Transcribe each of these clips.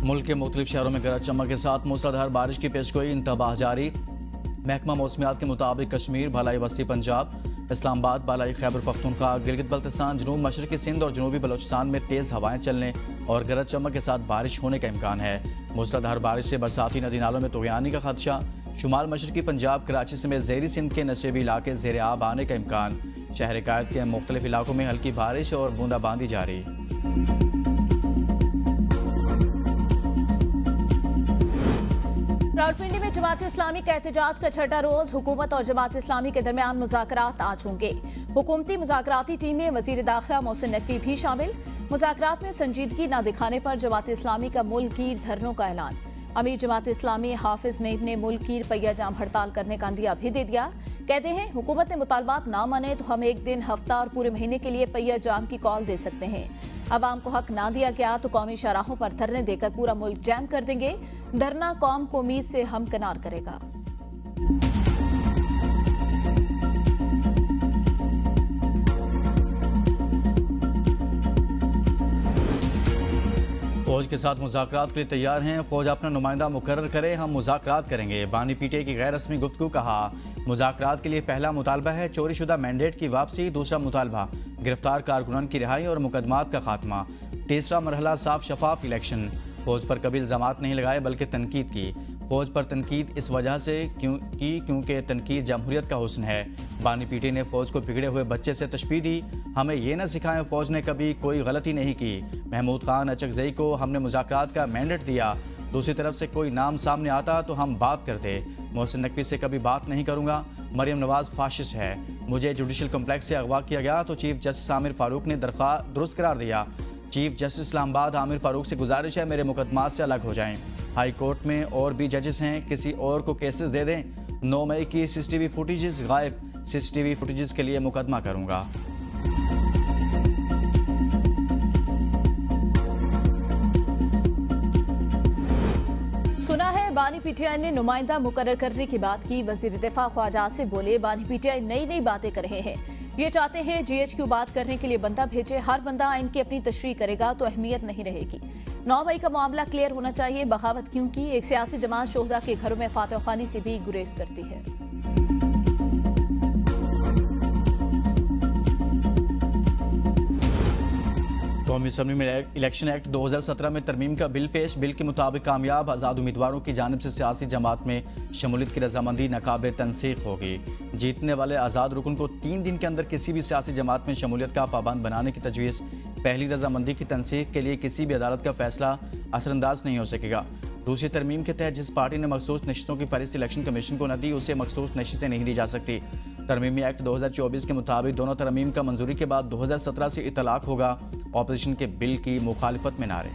मुल्क के मुख्तलिफ शहरों में गरज चमक के साथ मूसलाधार बारिश की पेशगोई इंतबाह जारी। महकमा मौसमियात के मुताबिक कश्मीर, भलाई वस्ती पंजाब, इस्लामाबाद, बालाई खैबर पख्तूनख्वा, गिलगित बल्तिस्तान, जनूब मशरकी सिंध और जनूबी बलोचिस्तान में तेज़ हवाएं चलने और गरज चमक के साथ बारिश होने का इम्कान है। मूसलाधार बारिश से बरसाती नदी नालों में तुग़यानी का खदशा। शुमाल मशरकी पंजाब, कराची समेत ज़ेरी सिंध के नशेबी इलाके ज़ेर आब आने का इम्कान। शहर कायद के मुख्तलिफ इलाकों में हल्की बारिश और बूंदाबांदी जारी। रावलपिंडी में जमात इस्लामी का एहतजाज का छठा रोज। हुकूमत और जमात इस्लामी के दरमियान मुज़ाकरात आज होंगे। हुकूमती मुज़ाकराती टीम में वज़ीर दाखिला मोहसिन नकवी भी शामिल। मुज़ाकरात में संजीदगी न दिखाने पर जमात इस्लामी का मुल्क गिर धरनों का ऐलान। अमीर जमात इस्लामी हाफिज नईब ने मुल्क गिर पहिया जाम हड़ताल करने का अंदिया भी दे दिया। कहते हैं हुकूमत ने मुतालबात ना माने तो हम एक दिन, हफ्ता और पूरे महीने के लिए पहिया जाम की कॉल दे सकते हैं। अवाम को हक ना दिया गया तो कौमी शाहराहों पर धरने देकर पूरा मुल्क जैम कर देंगे। धरना कौम को उम्मीद से हमकिनार करेगा। फौज के साथ मुज़ाकरात के लिए तैयार हैं। फौज अपना नुमाइंदा मुकर्रर करे, हम मुज़ाकरात करेंगे। बानी पीटीआई की गैर रस्मी गुफ्तगू। कहा मुज़ाकरात के लिए पहला मुतालबा है चोरीशुदा मैंडेट की वापसी। दूसरा मुतालबा गिरफ्तार कारकुनान की रिहाई और मुकदमात का खात्मा। तीसरा मरहला साफ शफाफ इलेक्शन। फौज पर कभी इल्ज़ामात नहीं लगाए बल्कि तनकीद की। फौज पर तनकीद इस वजह से क्योंकि तनकीद जमहूरियत का हुस्न है। बानी पीटीआई ने फौज को बिगड़े हुए बच्चे से तशबीह दी। हमें ये न सिखाएं फौज ने कभी कोई गलती नहीं की। महमूद खान अचकजई को हमने मुज़ाकरात का मैंडेट दिया। दूसरी तरफ से कोई नाम सामने आता तो हम बात करते। मोहसिन नकवी से कभी बात नहीं करूंगा। मरियम नवाज फाशिस्ट है। मुझे जुडिशल कम्प्लेक्स से अगवा किया गया तो चीफ जस्टिस आमिर फारूक ने दरख्वास्त दुरुस्त करार दिया। चीफ जस्टिस इस्लामाबाद आमिर फारूक से गुजारिश है मेरे मुकदमात से अलग हो जाएं। हाई कोर्ट में और भी जजेस हैं, किसी और को केसेस दे दें। 9 मई की सीसीटीवी फुटेजेस गायब। सीसीटीवी फुटेजेस के लिए मुकदमा करूंगा। सुना है बानी पीटीआई ने नुमाइंदा मुकर्रर करने की बात की। वजीर दिफा ख्वाजा आसिफ बोले बानी पीटीआई नई नई बातें कर रहे हैं। ये चाहते हैं जीएचक्यू बात करने के लिए बंदा भेजे। हर बंदा इनकी अपनी तशरीह करेगा तो अहमियत नहीं रहेगी। 9 मई का मामला क्लियर होना चाहिए। बगावत क्यों की? एक सियासी जमात शोहदा के घरों में फातह खानी से भी गुरेज करती है। कौमी असम्बली में इलेक्शन एक्ट 2017 में तरमीम का बिल पेश। बिल के मुताबिक कामयाब आज़ाद उम्मीदवारों की जानिब से सियासी जमात में शमूलियत की रजामंदी नाकाबिल तनसीख होगी। जीतने वाले आज़ाद रुकन को 3 दिन के अंदर किसी भी सियासी जमात में शमूलियत का पाबंद बनाने की तजवीज़। पहली रजामंदी की तनसीख के लिए किसी भी अदालत का फैसला असरअंदाज नहीं हो सकेगा। दूसरी तरमीम के तहत जिस पार्टी ने मखसूस नशिस्तों की फहरिस्त इलेक्शन कमीशन को न दी उसे मखसूस नशिस्तें नहीं दी जा सकती। तरमीमी एक्ट 2024 के मुताबिक दोनों तरमीम का मंजूरी के बाद 2017 से इतलाक होगा। ऑपोजिशन के बिल की मुखालिफत में नारे।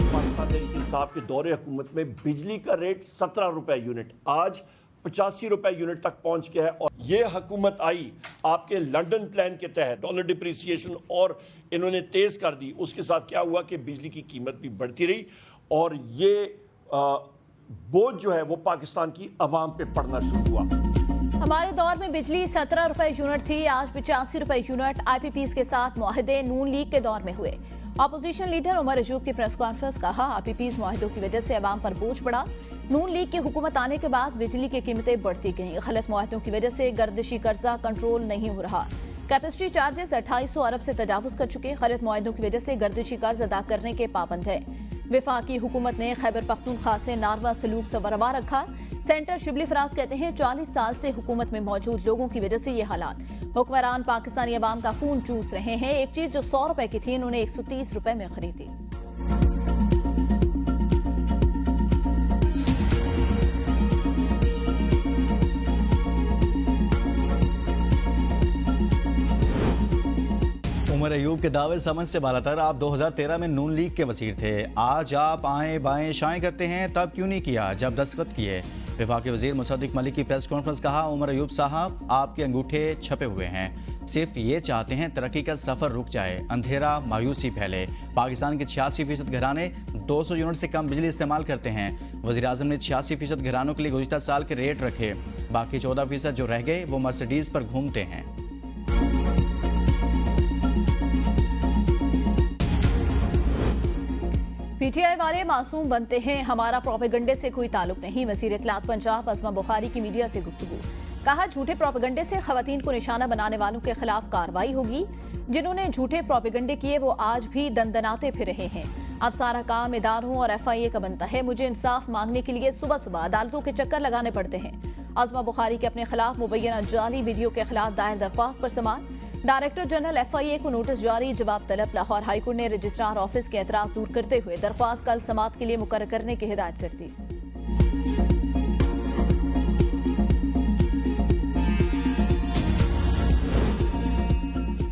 पाकिस्तान इंसाफ के दौरे हुकूमत में बिजली का रेट 17 रुपए यूनिट आज 85 रुपए यूनिट तक पहुंच गया है। और ये हुकूमत आई आपके लंदन प्लान के तहत डॉलर डिप्रिसिएशन और इन्होंने तेज कर दी। उसके साथ क्या हुआ कि बिजली की कीमत भी बढ़ती रही और ये बोझ जो है वो पाकिस्तान की आवाम पे पड़ना शुरू हुआ। हमारे दौर में बिजली 17 रुपए यूनिट थी, आज 85 रुपए यूनिट। आईपीपीज के साथ मुआहदे नून लीग के दौर में हुए। अपोजिशन लीडर उमर अयूब की प्रेस कॉन्फ्रेंस। कहा आईपीपीज मुआहदों की वजह से अवाम पर बोझ पड़ा। नून लीग की हुकूमत आने के बाद बिजली की कीमतें बढ़ती गईं। गलत मुआहदों की वजह से गर्दिशी कर्जा कंट्रोल नहीं हो रहा। कैपेसिटी चार्जेस 2800 अरब से तजावुज कर चुके। गलत मुआहदों की वजह से गर्दिशी कर्ज अदा करने के पाबंद है। वफाकी हुकूमत ने खैबर पख्तूनख्वा से नारवा सलूक से बरवा रखा। सेंटर शिबली फराज कहते हैं 40 साल से हुकूमत में मौजूद लोगों की वजह से ये हालात। हुक्मरान पाकिस्तानी अवाम का खून चूस रहे हैं। एक चीज जो 100 रुपए की थी उन्होंने 130 रुपए में खरीदी। उमर अयूब के दावे समझ से बालातर। आप 2013 में नून लीग के वज़ीर थे। आज आप आए बाएं शाएं करते हैं, तब क्यों नहीं किया जब दस्तखत किए? वफाकी वज़ीर मुसद्दिक मलिक की प्रेस कॉन्फ्रेंस। कहा उमर अयूब साहब आपके अंगूठे छपे हुए हैं। सिर्फ ये चाहते हैं तरक्की का सफ़र रुक जाए, अंधेरा मायूसी फैले। पाकिस्तान के 86% घराने 200 यूनिट से कम बिजली इस्तेमाल करते हैं। वज़ीर आज़म ने 86% घरानों के लिए गुज़िश्ता साल के रेट रखे। बाकी 14% जो रह गए वो मर्सिडीज पर घूमते हैं। पीटीआई वाले मासूम बनते हैं, हमारा प्रोपेगंडे से कोई ताल्लुक नहीं। वज़ीर इत्तलात पंजाब अज़मा बुखारी की मीडिया से गुफ्तगू। कहा, झूठे प्रोपेगंडे से खवातीन को निशाना बनाने वालों के खिलाफ कार्रवाई होगी। जिन्होंने झूठे प्रोपेगंडे किए वो आज भी दंदनाते फिर रहे हैं। अब सारा काम इदारों और FIA का बनता है। मुझे इंसाफ मांगने के लिए सुबह सुबह अदालतों के चक्कर लगाने पड़ते हैं। अज़मा बुखारी के अपने खिलाफ मुबैना जाली वीडियो के खिलाफ दायर दरख्वास्त पर समाअत। डायरेक्टर जनरल FIA को नोटिस जारी, जवाब तलब। लाहौर हाईकोर्ट ने रजिस्ट्रार ऑफिस के एतराज दूर करते हुए दरख्वास्त कल समाअत के लिए मुकर्रर करने की हिदायत कर दी।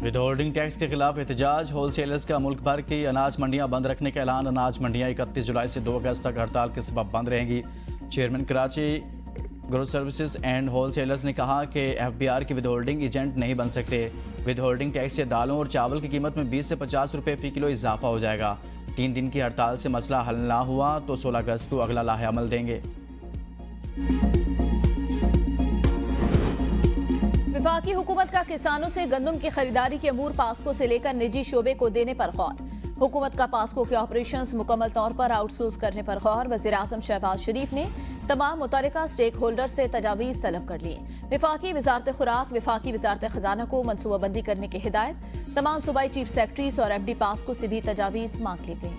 विदहोल्डिंग टैक्स के खिलाफ एहतजाज, होलसेलर्स का मुल्क भर की अनाज मंडियां बंद रखने का ऐलान। अनाज मंडियां 31 जुलाई से 2 अगस्त तक हड़ताल के सबब बंद रहेंगी। Chairman Karachi grocers services and wholesalers ने कहा कि FBR के विदहोल्डिंग एजेंट नहीं बन सकते। विदहोल्डिंग टैक्स से दालों और चावल की कीमत में 20 से 50 रुपये फी किलो इजाफा हो जाएगा। 3 दिन की हड़ताल से मसला हल ना हुआ तो 16 अगस्त को अगला लाहे अमल देंगे। वफाकी हुकूमत का किसानों से गंदम की खरीदारी के अमूर पास्को से लेकर निजी शोबे को देने पर गौर। हुकूमत का पास्को के ऑपरेशंस मुकम्मल तौर पर आउटसोर्स करने पर गौर। वज़ीर आज़म शहबाज शरीफ ने तमाम मुतल्लिका स्टेक होल्डर से तजावीज़ तलब कर ली। वफाकी वजारत खुराक, वफाकी वजारत खजाना को मनसूबाबंदी करने की हिदायत। तमाम सूबाई चीफ सेक्रेटरीज और MD पास्को से भी तजावीज़ मांग ली गई।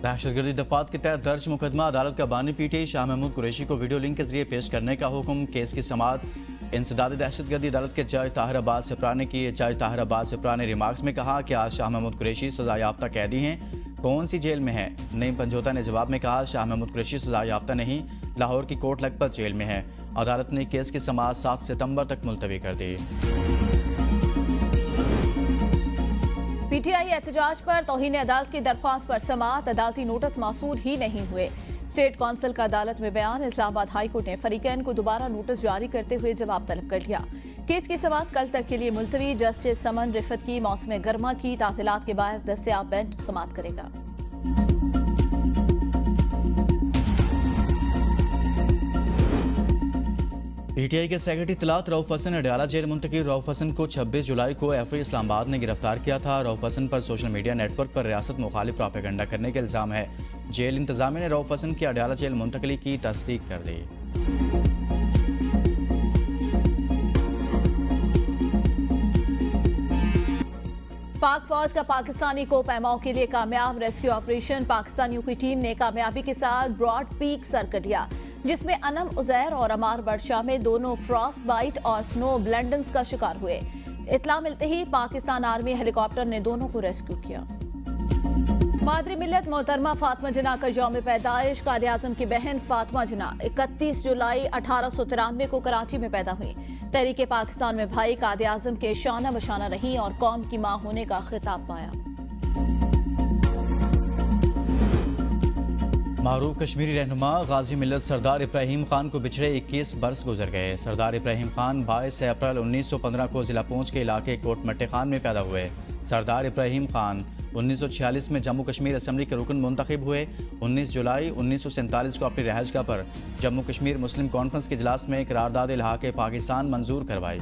दहशतगर्दी दफात के तहत दर्ज मुकदमा, अदालत का बानी पीटे। शाह महमूद कुरैशी को वीडियो लिंक के जरिए पेश करने का हुक्म। केस की समाअत इंसदाद दहशतगर्दी अदालत के जज ताहिर अब्बास सिप्रा ने की। जज ताहिर अब्बास सिप्रा ने रिमार्क्स में कहा कि आज शाह महमूद कुरैशी सजा याफ्ता कैदी हैं। कौन सी जेल में है? नईम पंजोता ने जवाब में कहा, शाह महमूद कुरैशी सजा याफ्ता नहीं, लाहौर की कोट लखपत जेल में है। अदालत ने केस की समाअत 7 सितंबर तक मुलतवी कर दी। PTI एहतजाज पर तौहीन अदालत की दरख्वास्त पर समाअत, अदालती नोटिस मासूल ही नहीं हुए। स्टेट कौंसिल का अदालत में बयान। इस्लामाबाद हाई कोर्ट ने फरीकैन को दोबारा नोटिस जारी करते हुए जवाब तलब कर लिया। केस की समाअत कल तक के लिए मुलतवी। जस्टिस समन रिफत की मौसम गर्मा की तातीलात के बायस दस्तियाब बेंच समाअत करेगा। PTI के सेक्रेटरी इत्तलात रऊफ हसन अडयाला जेल मुंतकिल। रऊफ हसन को 26 जुलाई को FI इस्लामाबाद ने गिरफ्तार किया था। रऊफ हसन पर सोशल मीडिया नेटवर्क पर रियासत मुखालिफ प्रोपेगेंडा करने का इल्ज़ाम है। जेल इंतजामिया ने रऊफ हसन की अडयाला जेल मुंतकली की तस्दीक कर दी। पाक फौज का पाकिस्तानी को पैमाओं के लिए कामयाब रेस्क्यू ऑपरेशन। पाकिस्तानियों की टीम ने कामयाबी के साथ ब्रॉड पीक सर कर लिया, जिसमें अनम उजैर और अमार बर्शा में दोनों फ्रॉस्ट बाइट और स्नो ब्लेंडन्स का शिकार हुए। इत्तला मिलते ही पाकिस्तान आर्मी हेलीकॉप्टर ने दोनों को रेस्क्यू किया। मादरी मिल्लत मोहतरमा फातिमा जिन्ना का यौम पैदाइश। कायदे आज़म की बहन फातिमा जिन्ना 31 जुलाई 1893 को कराची में पैदा हुई। तहरीक पाकिस्तान में भाई कायदे आज़म के शाना बशाना रही और कौम की मां होने का खिताब पाया। मारूफ कश्मीरी रहनुमा गाजी मिल्लत सरदार इब्राहिम खान को बिछड़े 21 बरस गुजर गए। सरदार इब्राहिम खान 22 अप्रैल 1915 को जिला पूंछ के इलाके कोट मट्टे खान में पैदा हुए। सरदार इब्राहिम खान 1946 में जम्मू कश्मीर असम्बली के रुकन मुंतखब हुए। 19 जुलाई 1947 को अपनी रहायशगाह पर जम्मू कश्मीर मुस्लिम कॉन्फ्रेंस के इजलास में करारदाद इल्हाक़ पाकिस्तान मंजूर करवाई।